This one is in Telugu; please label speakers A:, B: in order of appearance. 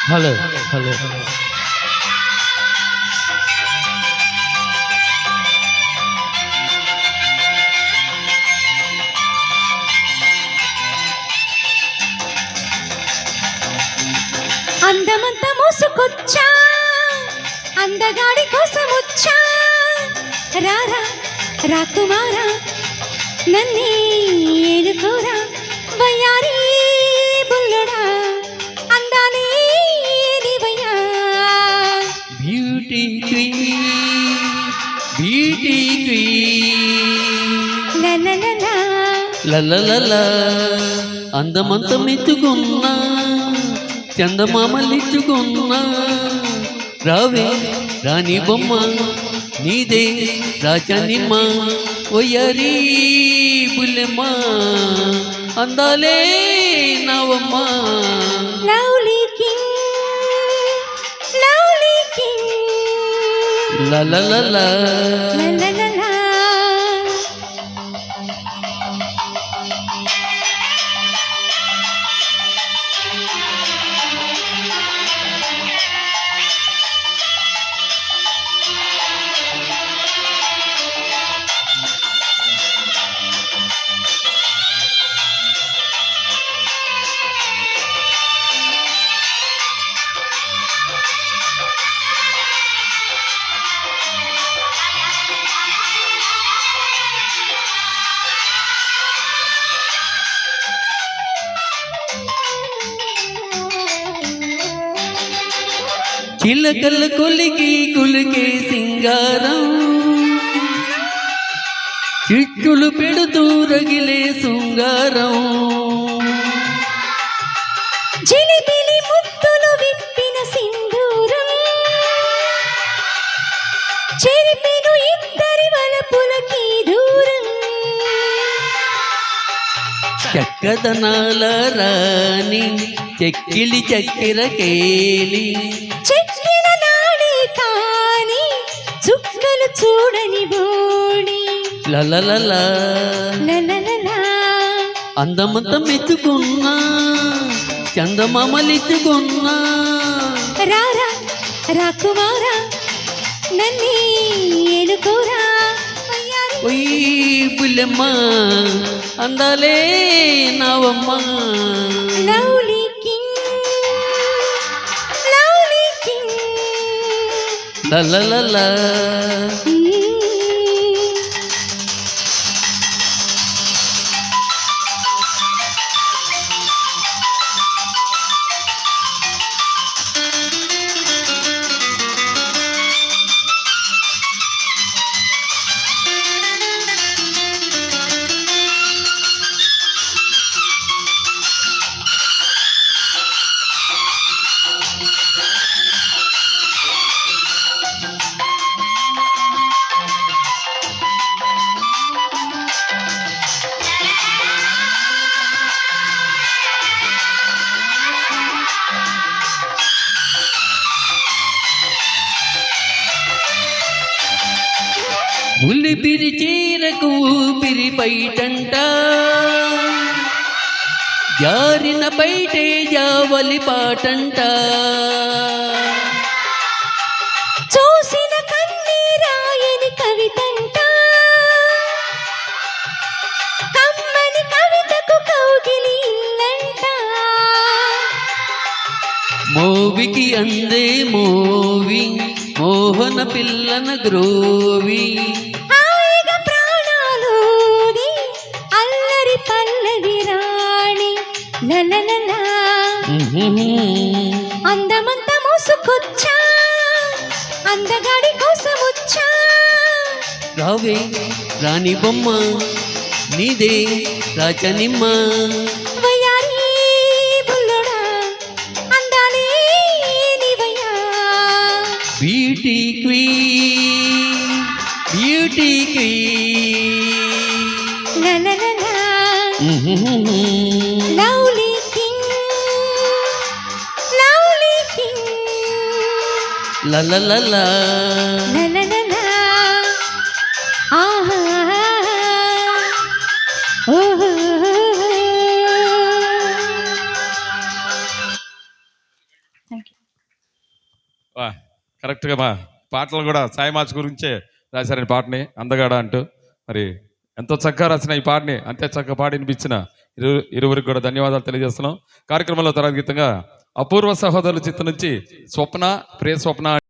A: హలో హలో
B: అందమంతా మోసుకొచ్చా అందగాడి కోసం వచ్చా రారా రాకుమారా నన్నే ఏలుకోరా వయ్యారి బుల్లడా అందాలే నీవయ్యా
A: బ్యూటీ క్వీన్ బ్యూటీ క్వీన్ లలలలా అందమంతా మెచ్చుకున్నా చందమామలిచ్చుకున్నా రావే రాణి బొమ్మ నీదే రాచనిమ్మ ఒయ్యరీ బుల్లెమ్మ అందాలే నవమ్మ
B: లవ్లీ కింగ్
A: లలలలా
B: లలలలా
A: చిలకల కొలికి కులికే సింగారం చిట్టులు పెడుతూ రగిలే శృంగారం
B: జిలిబిలి ముద్దులు విప్పిన సింధూరం చెరిపెను ఇద్దరి వలపులకి దూరం
A: చక్కదనాల రాణి చెక్కిలి చక్కెర కేలి
B: చెక్కిన నాడే కాని చుక్కలు చూడని బోడి
A: లలలలా
B: లలలలా
A: అందమంతా మెచ్చుకున్నా చందమామలిచ్చుకున్నా
B: రారా రాకుమారా నన్నే ఏలుకోరా వయ్యారి
A: ఒయ్ బుల్లెమ్మ అందాలే నావమ్మ
B: లవ్లీ కింగ్
A: లలలలా ఉల్లిపిరి చీరకు ఊపిరి పైటంట జారిన బయటే జావలి పాటంట
B: చూసిన కన్నీరాయని కవితంట కమ్మని కవితకు కౌగిలి ఇల్లంట
A: మోవికి అందే మోవి మోహన పిల్లన గ్రోవి
B: హాయిగా ప్రాణాలూది అల్లరి పల్లవి రాణి లలలలా అందమంతా మోసుకొచ్చా అందగాడి కోసం వచ్చా
A: రావే రాణి బొమ్మ నీదే రాచనిమ్మ
B: వయ్యారి బుల్లడా అందాలే నీవయ్యా
A: బ్యూటీ క్వీన్ బ్యూటీ క్వీన్
B: లలలలా లవ్లీ కింగ్
A: లలలలా
B: లలలలా ఆహా ఓహో థ్యాంక్ యూ
C: వా కరెక్ట్గా మా పాటలు కూడా సాయి మాచ్ గురించే రాశారు ఈ పాటని అందగాడ అంటూ. మరి ఎంతో చక్కగా రాసిన ఈ పాటని అంతే చక్కగా పాడి వినిపించిన ఇరువురికి కూడా ధన్యవాదాలు తెలియజేస్తున్నాం. కార్యక్రమంలో తర్వాత గీతంగా అపూర్వ సహోదరుల చిత్తం నుంచి స్వప్న ప్రియ స్వప్న